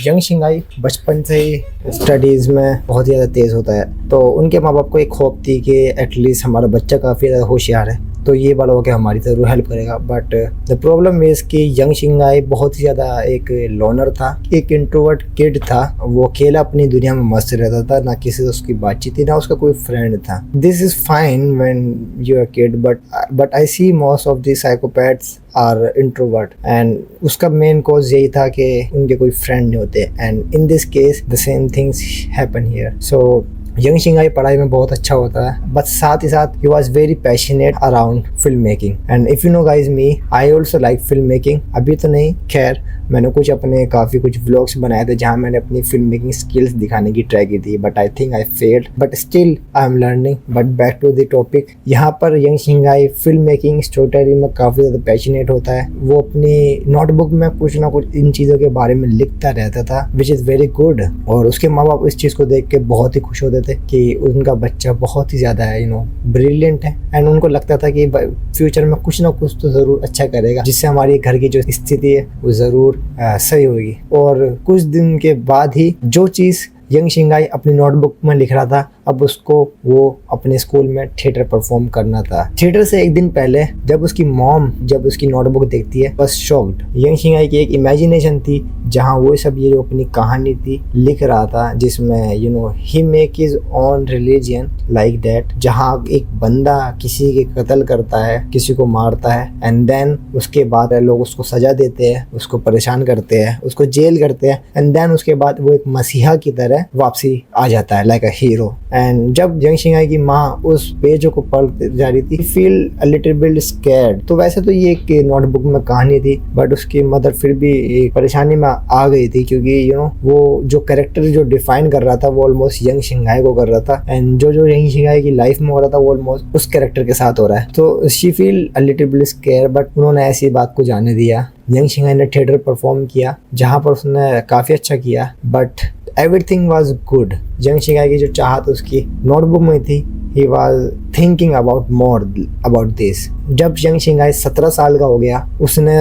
Young Shanghai बचपन से ही studies में बहुत ज़्यादा तेज़ होता है, तो उनके माँ बाप को एक होप थी कि एटलीस्ट हमारा बच्चा काफ़ी ज़्यादा होशियार है तो ये बड़ा होकर हमारी ज़रूर हेल्प करेगा। बट द प्रॉब्लम इज़ कि यंग शिंगाई बहुत ही ज़्यादा एक लोनर था, एक इंट्रोवर्ट किड था। वो अकेला अपनी दुनिया में मस्त रहता था, ना किसी से उसकी बातचीत थी, ना उसका कोई फ्रेंड था। This is fine when you are kid, but I see most of the psychopaths are introvert, and उसका मेन कॉज यही था कि उनके कोई फ्रेंड नहीं होते। And in this case the same things happen here. So Yang शिंगाई पढ़ाई में बहुत अच्छा होता है, बट साथ ही साथ he was very passionate around film making. And if you know guys me, I also like film making. अभी तो नहीं, खैर मैंने काफ़ी कुछ व्लॉग्स बनाए थे जहाँ मैंने अपनी फिल्म मेकिंग स्किल्स दिखाने की ट्राई की थी, but I think I failed, but still I am learning. But back to the topic, यहाँ पर यंग शिंगाई फिल्म मेकिंग स्टोरी टेलिंग में काफ़ी ज़्यादा पैशनेट होता है। वो अपनी नोटबुक में कुछ ना कुछ इन चीज़ों के बारे में लिखता रहता था, विच इज़ वेरी गुड। और उसके माँ बाप इस चीज़ को देख के बहुत ही खुश होते थे कि उनका बच्चा बहुत ही ज़्यादा है ब्रिलियंट है। एंड उनको लगता था कि फ्यूचर में कुछ ना कुछ तो ज़रूर अच्छा करेगा, जिससे हमारी घर की जो स्थिति है वो ज़रूर सही होगी। और कुछ दिन के बाद ही जो चीज़ यंग शिंगाई अपनी नोटबुक में लिख रहा था, अब उसको वो अपने स्कूल में थिएटर परफॉर्म करना था। थिएटर से एक दिन पहले जब उसकी मॉम जब उसकी नोटबुक देखती है, बस शॉक्ड। यंग शिंगाई की एक इमेजिनेशन थी जहाँ वो सब ये जो अपनी कहानी थी लिख रहा था, जिसमें he make his own religion like that, जहाँ एक बंदा किसी के कत्ल करता है, किसी को मारता है, एंड देन उसके बाद लोग उसको सजा देते हैं, उसको परेशान करते हैं, उसको जेल करते हैं, एंड देन उसके बाद वो एक मसीहा की तरह वापसी आ जाता है लाइक अ हीरो। एंड जब यंग शिंगाई की माँ उस पेजों को पढ़ जा रही थी, feel a little bit scared. तो वैसे तो ये एक नोटबुक में कहानी थी, बट उसकी मदर फिर भी एक परेशानी में आ गई थी, क्योंकि वो जो कैरेक्टर जो डिफाइन कर रहा था वो ऑलमोस्ट यंग शिंगाई को कर रहा था, एंड जो यंग शिंगाई की लाइफ में हो रहा था वो ऑलमोस्ट उस कैरेक्टर के साथ हो रहा है। तो she feel a little bit scared, but उन्होंने ऐसी बात को जाने दिया। यंग शिंगाई ने थिएटर परफॉर्म किया जहाँ पर उसने काफ़ी अच्छा किया, but everything was good. Yang शिंगाई की जो चाहत उसकी नोटबुक में थी, he was thinking about more about this. जब यंग शिंगाई 17 साल का हो गया, उसने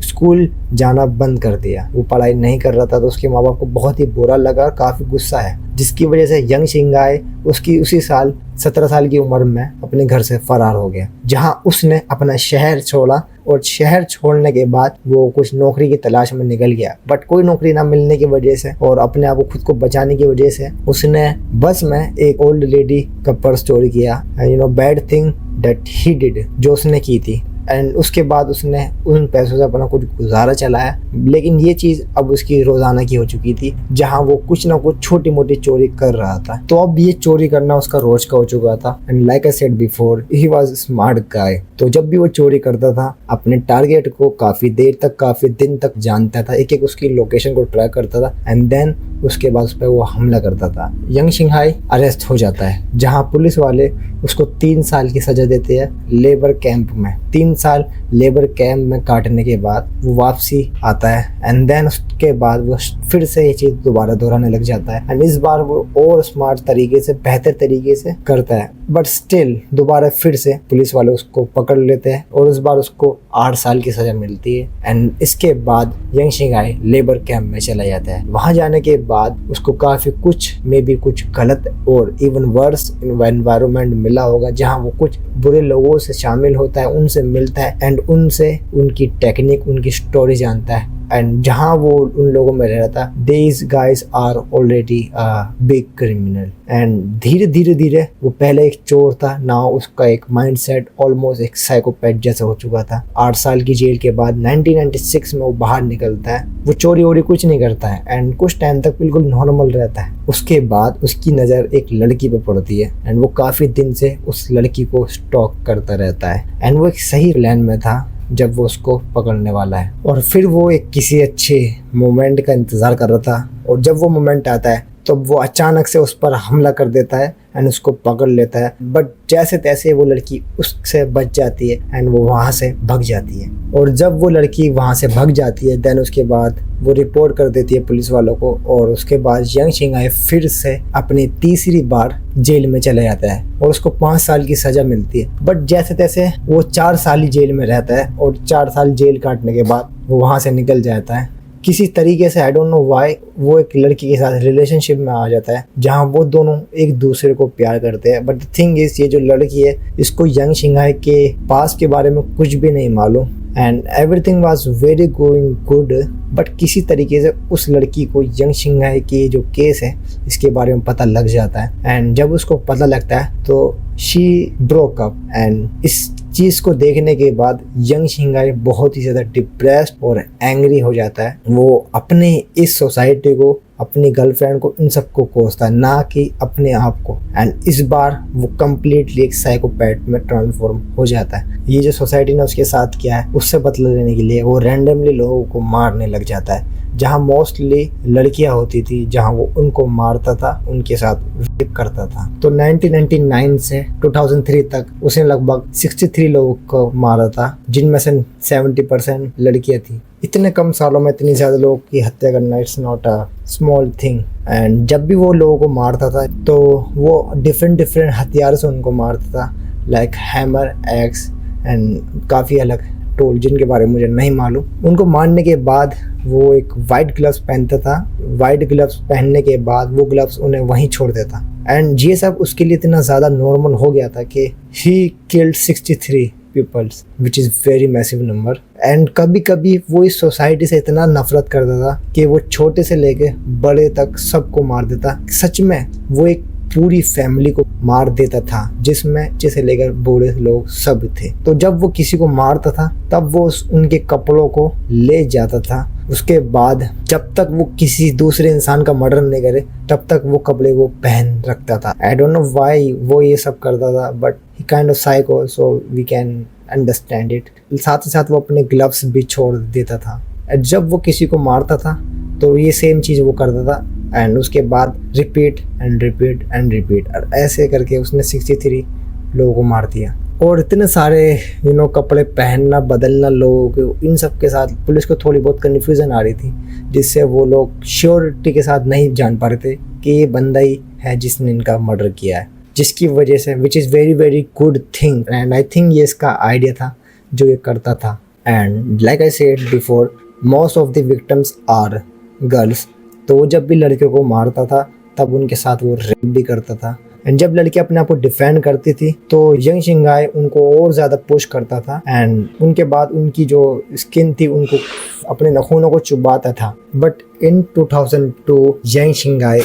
स्कूल जाना बंद कर दिया। वो पढ़ाई नहीं कर रहा था, तो उसके माँ बाप को बहुत ही बुरा लगा, काफ़ी गुस्सा है, जिसकी वजह से यंग शिंगाई उसी साल 17 साल की उम्र में अपने घर से फरार हो गया, जहाँ उसने अपना शहर छोड़ा। और शहर छोड़ने के बाद वो कुछ नौकरी की तलाश में निकल गया, बट कोई नौकरी ना मिलने की वजह से और अपने आप को खुद को बचाने की वजह से उसने बस में एक ओल्ड लेडी का पर्स चोरी किया। Bad thing that he did, जो उसने की थी। एंड उसके बाद उसने उन पैसों से अपना कुछ गुजारा चलाया, लेकिन ये चीज़ अब उसकी रोज़ाना की हो चुकी थी, जहाँ वो कुछ ना कुछ छोटी मोटी चोरी कर रहा था। तो अब ये चोरी करना उसका रोज का हो चुका था। And like I said before, he was smart guy. तो जब भी वो चोरी करता था, अपने टारगेट को काफ़ी देर तक, काफ़ी दिन तक जानता था, एक एक उसकी लोकेशन को ट्रैक करता था, एंड देन उसके बाद उस पर वो हमला करता था। यंग शिंगाई अरेस्ट हो जाता है, जहाँ पुलिस वाले उसको 3 साल की सजा देते हैं लेबर कैंप में। 3 साल लेबर कैंप में काटने के बाद वो वापसी आता है, एंड देन उसके बाद वो फिर से ये चीज़ दोबारा दोहराने लग जाता है। एंड इस बार वो और स्मार्ट तरीके से, बेहतर तरीके से करता है, बट स्टिल दोबारा फिर से पुलिस वाले उसको पकड़ लेते हैं और इस बार उसको 8 साल की सजा मिलती है। एंड इसके बाद यंग शिंगाई लेबर कैंप में चला जाता है। वहाँ जाने के बाद उसको काफ़ी कुछ कुछ गलत और इवन वर्स एनवायरनमेंट मिला होगा, जहाँ वो कुछ बुरे लोगों से शामिल होता है, उनसे मिलता है, एंड उनसे उनकी टेक्निक, उनकी स्टोरी जानता है। एंड जहाँ वो उन लोगों में रह रहा था, these guys are already a big criminal। And धीरे धीरे वो पहले एक चोर था, नाउ उसका एक माइंडसेट ऑलमोस्ट एक साइकोपैथ जैसा हो चुका था। 8 साल की जेल के बाद 1996 में वो बाहर निकलता है। वो चोरी वोरी कुछ नहीं करता है, एंड कुछ टाइम तक बिल्कुल नॉर्मल रहता है। उसके बाद उसकी नज़र एक लड़की पे पड़ती है, एंड वो काफ़ी दिन से उस लड़की को स्टॉक करता रहता है। एंड वो एक सही प्लान में था जब वो उसको पकड़ने वाला है, और फिर वो एक किसी अच्छे मोमेंट का इंतज़ार कर रहा था, और जब वो मोमेंट आता है तो वो अचानक से उस पर हमला कर देता है एंड उसको पकड़ लेता है। बट जैसे तैसे वो लड़की उससे बच जाती है एंड वो वहाँ से भाग जाती है। और जब वो लड़की वहाँ से भाग जाती है, देन उसके बाद वो रिपोर्ट कर देती है पुलिस वालों को, और उसके बाद यंग शिंगाई फिर से अपनी तीसरी बार जेल में चला जाता है और उसको 5 साल की सज़ा मिलती है। बट जैसे तैसे वो 4 साल ही जेल में रहता है, और 4 साल जेल काटने के बाद वो वहाँ से निकल जाता है। किसी तरीके से आई डोंट नो व्हाई वो एक लड़की के साथ रिलेशनशिप में आ जाता है जहाँ वो दोनों एक दूसरे को प्यार करते हैं। बट द थिंग इज, ये जो लड़की है इसको यंग शिंगाई के पास के बारे में कुछ भी नहीं मालूम and everything was very going good. But किसी तरीके से उस लड़की को यंग शिंगाई की जो केस है इसके बारे में पता लग जाता है एंड जब उसको पता लगता है तो शी ब्रोक अप। एंड इस चीज़ को देखने के बाद यंग शिंगाई बहुत ही ज़्यादा डिप्रेस्ड और एंग्री हो जाता है। वो अपने इस सोसाइटी को, अपनी गर्लफ्रेंड को, इन सबको कोसता है, ना कि अपने आप को। एंड इस बार वो कम्प्लीटली एक साइकोपैथ में ट्रांसफॉर्म हो जाता है। ये जो सोसाइटी ने उसके साथ किया है उससे बदला लेने के लिए वो रैंडमली लोगों को मारने लग जाता है। जहाँ मोस्टली लड़कियां होती थी, जहाँ वो उनको मारता था, उनके साथ रेप करता था। तो 1999 से 2003 तक उसने लगभग 63 लोगों को मारा था, जिनमें से 70% लड़कियां थी। इतने कम सालों में इतनी ज़्यादा लोगों की हत्या करना it's not a small thing. And जब भी वो लोगों को मारता था तो वो डिफरेंट हथियार से उनको मारता था, लाइक हैमर, एक्स एंड काफ़ी अलग टूल जिनके बारे में मुझे नहीं मालूम। उनको मारने के बाद वो एक वाइट ग्लव्स पहनता था। वाइट ग्लव्स पहनने के बाद वो ग्लव्स उन्हें वहीं छोड़ देता एंड ये सब उसके लिए इतना ज़्यादा नॉर्मल हो गया था कि he killed 63 peoples which is very massive number. And कभी कभी वो इस सोसाइटी से इतना नफरत करता था कि वो छोटे से लेके बड़े तक सबको मार देता। सच में वो एक पूरी फैमिली को मार देता था, जिसमें बच्चे से लेकर बूढ़े लोग सब थे। तो जब वो किसी को मारता था तब वो उनके कपड़ों को ले जाता था। उसके बाद जब तक वो किसी दूसरे इंसान का मर्डर नहीं करे तब तक वो कपड़े वो पहन रखता था। आई डोंट नो व्हाई वो ये सब करता था, but he kind of psycho, so we can understand it. साथ ही साथ वो अपने ग्लव्स भी छोड़ देता था। जब वो किसी को मारता था तो ये सेम चीज़ वो करता था एंड उसके बाद repeat and repeat and repeat, और ऐसे करके उसने 63 लोगों को मार दिया। और इतने सारे कपड़े पहनना, बदलना लोगों के, इन सब के साथ पुलिस को थोड़ी बहुत कन्फ्यूज़न आ रही थी, जिससे वो लोग श्योरिटी के साथ नहीं जान पा रहे थे कि ये बंदा ही है जिसने इनका मर्डर किया है। जिसकी वजह से which is very very good thing and I think ये इसका आइडिया था जो ये करता था। And like I said before, most of the victims are girls. तो वो जब भी लड़कियों को मारता था तब उनके साथ वो रेप भी करता था। एंड जब लड़की अपने आप को डिफेंड करती थी तो यंग शिंगाई उनको और ज़्यादा पुश करता था एंड उनके बाद उनकी जो स्किन थी उनको अपने नाखूनों को चुबाता था। बट इन 2002 यंग शिंगाई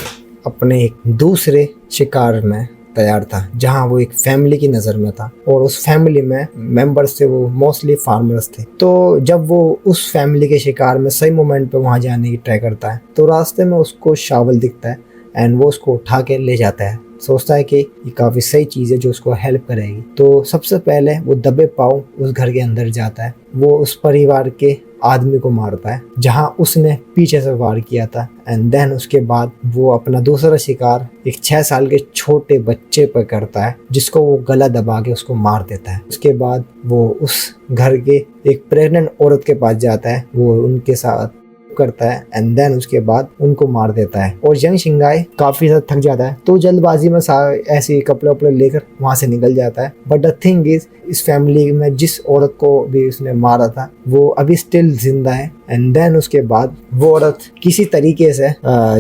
अपने एक दूसरे शिकार में तैयार था, जहां वो एक फैमिली की नज़र में था और उस फैमिली में मेंबर्स थे वो मोस्टली फार्मर्स थे। तो जब वो उस फैमिली के शिकार में सही मोमेंट पे वहां जाने की ट्राई करता है तो रास्ते में उसको शावल दिखता है एंड वो उसको उठा के ले जाता है। सोचता है कि ये काफ़ी सही चीज़ है जो उसको हेल्प करेगी। तो सबसे पहले वो दबे पाँव उस घर के अंदर जाता है। वो उस परिवार के आदमी को मारता है जहां उसने पीछे से वार किया था एंड देन उसके बाद वो अपना दूसरा शिकार एक 6 साल के छोटे बच्चे पर करता है, जिसको वो गला दबा के उसको मार देता है। उसके बाद वो उस घर के एक प्रेग्नेंट औरत के पास जाता है, वो उनके साथ करता है एंड देन उसके बाद उनको मार देता है। और यंग शिंगाई काफ़ी ज़्यादा थक जाता है तो जल्दबाजी में ऐसे कपड़े वपड़े लेकर वहाँ से निकल जाता है। बट द थिंग इज, इस फैमिली में जिस औरत को भी उसने मारा था वो अभी स्टिल जिंदा है। एंड देन उसके बाद वो औरत किसी तरीके से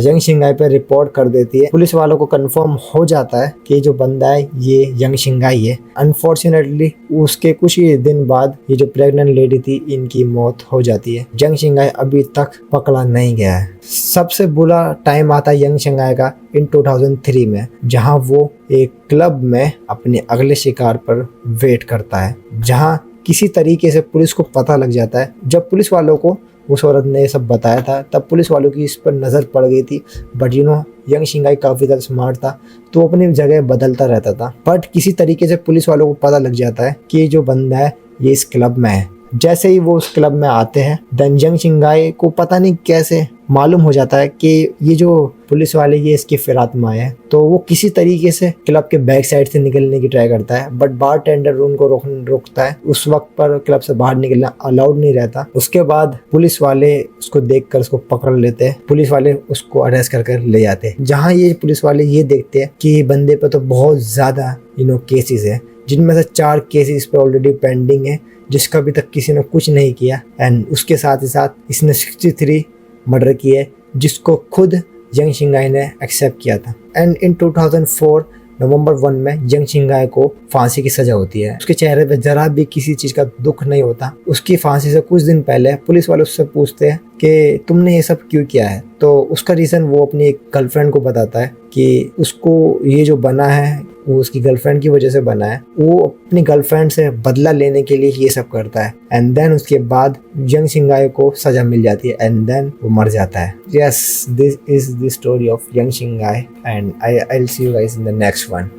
यंग शिंगाई पे रिपोर्ट कर देती है। पुलिस वालों को कंफर्म हो जाता है कि जो बंदा है ये यंग शिंगाई है। अनफॉर्चुनेटली उसके कुछ ही दिन बाद ये जो प्रेग्नेंट लेडी थी इनकी मौत हो जाती है। यंग शिंगाई अभी तक पकड़ा नहीं गया है। सबसे बुरा टाइम आता है यंग शिंगाई का इन 2003 में, जहां वो एक क्लब में अपने अगले शिकार पर वेट करता है, जहां किसी तरीके से पुलिस को पता लग जाता है। जब पुलिस वालों को उस औरत ने ये सब बताया था तब पुलिस वालों की इस पर नज़र पड़ गई थी। बट यंग शिंगाई काफ़ी ज़्यादा स्मार्ट था तो वो अपनी जगह बदलता रहता था। बट किसी तरीके से पुलिस वालों को पता लग जाता है कि जो बंदा है ये इस क्लब में है। जैसे ही वो उस क्लब में आते हैं देन यंग शिंगाई को पता नहीं कैसे मालूम हो जाता है कि ये जो पुलिस वाले ये इसकी फिरात में आए हैं। तो वो किसी तरीके से क्लब के बैक साइड से निकलने की ट्राई करता है, बट बार टेंडर उनको रोकता है। उस वक्त पर क्लब से बाहर निकलना अलाउड नहीं रहता। उसके बाद पुलिस वाले उसको देखकर उसको पकड़ लेते हैं। पुलिस वाले उसको अरेस्ट कर ले जाते हैं। जहाँ ये पुलिस वाले ये देखते हैं कि बंदे पे तो बहुत ज़्यादा केसेस है, जिनमें से 4 केसेस पे ऑलरेडी पेंडिंग है, जिसका अभी तक किसी ने कुछ नहीं किया। एंड उसके साथ ही साथ इसने 63 मर्डर की है, जिसको खुद यंग शिंगाई ने एक्सेप्ट किया था। एंड इन 2004 नवंबर 1 में यंग शिंगाई को फांसी की सजा होती है। उसके चेहरे पे जरा भी किसी चीज का दुख नहीं होता। उसकी फांसी से कुछ दिन पहले पुलिस वाले उससे पूछते हैं कि तुमने ये सब क्यों किया है, तो उसका रीजन वो अपनी एक गर्लफ्रेंड को बताता है कि उसको ये जो बना है वो उसकी गर्लफ्रेंड की वजह से बना है। वो अपनी गर्लफ्रेंड से बदला लेने के लिए ये सब करता है। एंड देन उसके बाद यंग शिंगाई को सजा मिल जाती है एंड देन वो मर जाता है। Yes, this is the story of young Shanghai and I will see you guys in the next one.